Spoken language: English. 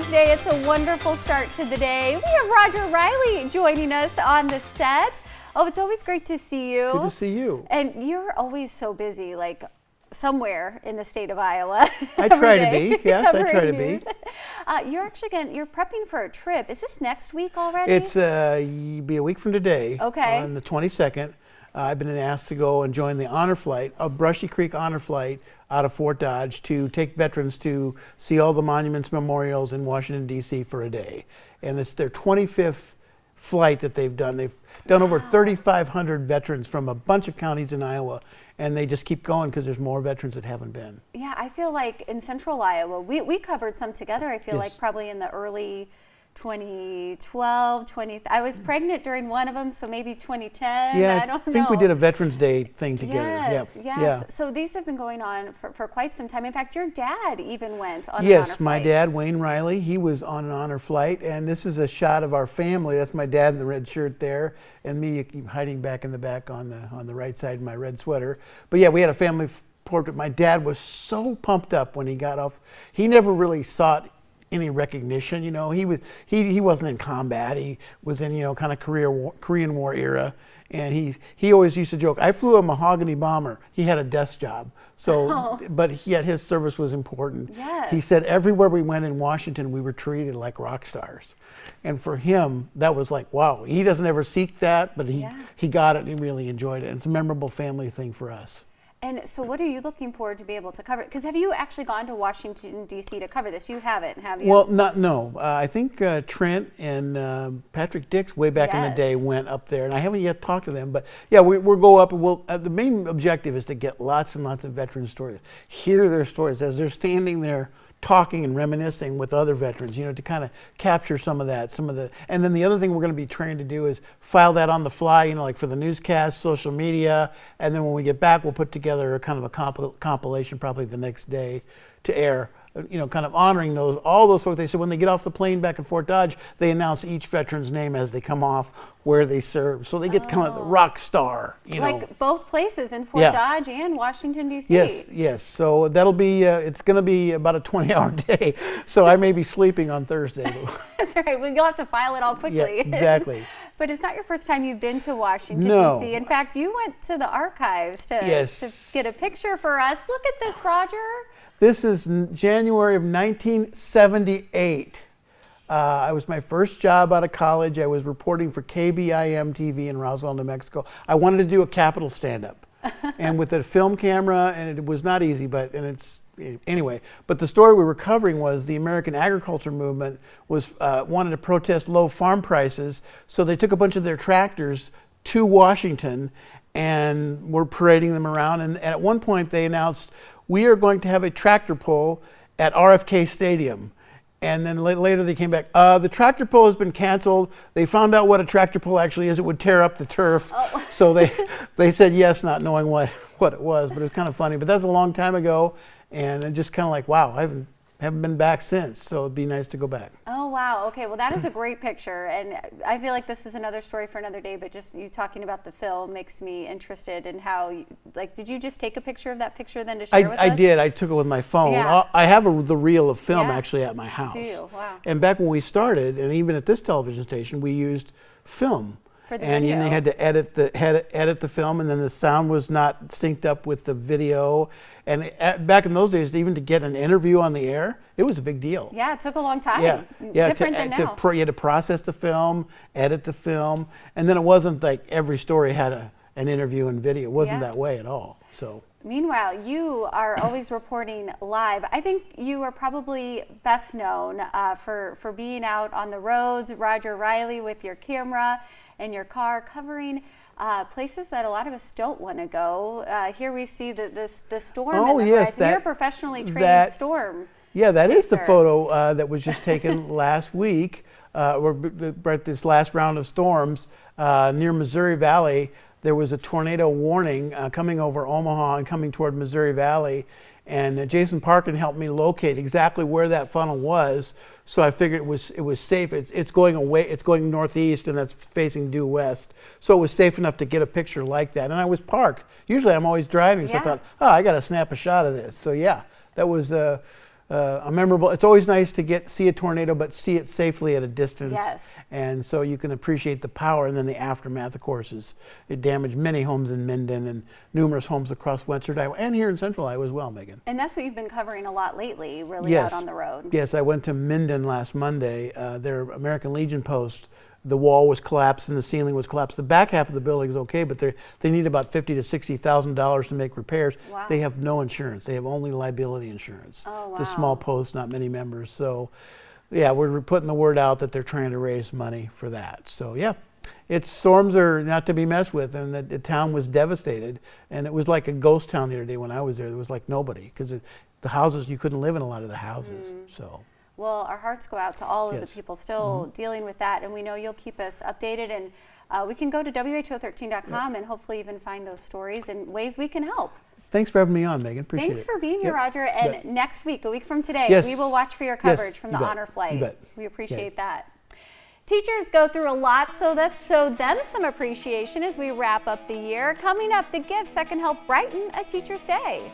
Thursday. It's a wonderful start to the day. We have Roger Riley joining us on the set. Oh, it's always great to see you. Good to see you. And you're always so busy, like somewhere in the state of Iowa. I try to be. Yes, I try to be. You're prepping for a trip. Is this next week already? It's be a week from today. Okay. On the 22nd. I've been asked to go and join the Honor Flight, a Brushy Creek Honor Flight out of Fort Dodge to take veterans to see all the monuments, memorials in Washington, D.C. for a day. And it's their 25th flight that they've done. They've done over 3,500 veterans from a bunch of counties in Iowa, and they just keep going because there's more veterans that haven't been. Yeah, I feel like in central Iowa, we covered some together, I feel Yes. like probably in the early 2012, I was pregnant during one of them, so maybe 2010. Yeah, I don't know. I think we did a Veterans Day thing together. Yes, Yep. yes. Yeah. So these have been going on for quite some time. In fact, your dad even went on an honor Yes, flight. my dad, Wayne Riley, he was on an honor flight, and this is a shot of our family. That's my dad in the red shirt there, and me hiding back in the back on the right side in my red sweater. But yeah, we had a family portrait. My dad was so pumped up when he got off. He never really sought any recognition, you know. He wasn't in combat. He was in, you know, kind of Korean War era, and he always used to joke, I flew a mahogany bomber. He had a desk job, so but yet his service was important. Yes. He said everywhere we went in Washington, we were treated like rock stars, and for him that was like, wow. He doesn't ever seek that, but he got it and he really enjoyed it. And it's a memorable family thing for us. And so what are you looking forward to be able to cover? Because have you actually gone to Washington, D.C. to cover this? You haven't, have you? Well, no. I think Trent and Patrick Dix way back in the day went up there, and I haven't yet talked to them. But yeah, we'll go up, and the main objective is to get lots and lots of veteran stories, hear their stories as they're standing there talking and reminiscing with other veterans, you know, to kind of capture some of that, and then the other thing we're going to be trained to do is file that on the fly, you know, like for the newscast, social media, and then when we get back, we'll put together a kind of a compilation probably the next day to air, you know, kind of honoring all those folks. They said when they get off the plane back in Fort Dodge, they announce each veteran's name as they come off, where they serve, so they get kind of the rock star, you know. Like both places in Fort Dodge and Washington, D.C. Yes. So that'll be, it's going to be about a 20-hour day, so I may be sleeping on Thursday. That's right. Well, you'll have to file it all quickly. Yeah, exactly. But it's not your first time you've been to Washington, No. D.C. In fact, you went to the archives to get a picture for us. Look at this, Roger. This is January of 1978. It was my first job out of college. I was reporting for KBIM TV in Roswell, New Mexico. I wanted to do a Capitol stand-up, and with a film camera, and it was not easy, anyway. But the story we were covering was the American agriculture movement wanted to protest low farm prices, so they took a bunch of their tractors to Washington and were parading them around. And at one point, they announced, we are going to have a tractor pull at RFK Stadium. And then later they came back, the tractor pull has been canceled. They found out what a tractor pull actually is. It would tear up the turf. Oh. So they said yes, not knowing what it was, but it was kind of funny. But that's a long time ago, and it just kind of like, wow, I haven't been back since, so it'd be nice to go back. Oh, wow. Okay, well, that is a great picture, and I feel like this is another story for another day, but just you talking about the film makes me interested in how, did you just take a picture of that picture then to share with us? I did. I took it with my phone. Yeah. I have the reel of film actually at my house. Do you? Wow. And back when we started, and even at this television station, we used film. For the and video. you had to edit the film, and then the sound was not synced up with the video. And back in those days, even to get an interview on the air, it was a big deal. Yeah, it took a long time. Yeah. Different than now. You had to process the film, edit the film, and then it wasn't like every story had an interview and video. It wasn't that way at all. So. Meanwhile, you are always reporting live. I think you are probably best known for being out on the roads, Roger Riley, with your camera and your car, covering places that a lot of us don't want to go. Here we see the storm in the horizon. You're a professionally trained storm. Yeah, that is the photo that was just taken last week, or this last round of storms near Missouri Valley. There was a tornado warning coming over Omaha and coming toward Missouri Valley, and Jason Parkin helped me locate exactly where that funnel was. So I figured it was safe. It's going away. It's going northeast, and that's facing due west. So it was safe enough to get a picture like that. And I was parked. Usually I'm always driving, so I thought, I got to snap a shot of this. So yeah, that was a memorable. It's always nice to see a tornado, but see it safely at a distance. Yes. And so you can appreciate the power, and then the aftermath, of course, is it damaged many homes in Minden and numerous homes across western Iowa and here in central Iowa as well, Megan. And that's what you've been covering a lot lately, really out on the road. Yes, I went to Minden last Monday. Their American Legion post, the wall was collapsed and the ceiling was collapsed. The back half of the building is okay, but they need about $50,000 to $60,000 to make repairs. Wow. They have no insurance. They have only liability insurance. Oh, wow. It's a small post, not many members. So, yeah, we're putting the word out that they're trying to raise money for that. So, yeah, storms are not to be messed with, and the town was devastated. And it was like a ghost town the other day when I was there. There was like nobody because the houses, you couldn't live in a lot of the houses. So. Well, our hearts go out to all of the Yes. people still dealing with that, and we know you'll keep us updated, and we can go to who13.com and hopefully even find those stories and ways we can help. Thanks for having me on, Megan. Appreciate it. Thanks for being here, Yep. Roger, and Bet. next week, a week from today, Yes. we will watch for your Yes, coverage from the you bet. Honor Flight. You bet. We appreciate that. Teachers go through a lot, so let's show them some appreciation as we wrap up the year. Coming up, the gifts that can help brighten a teacher's day.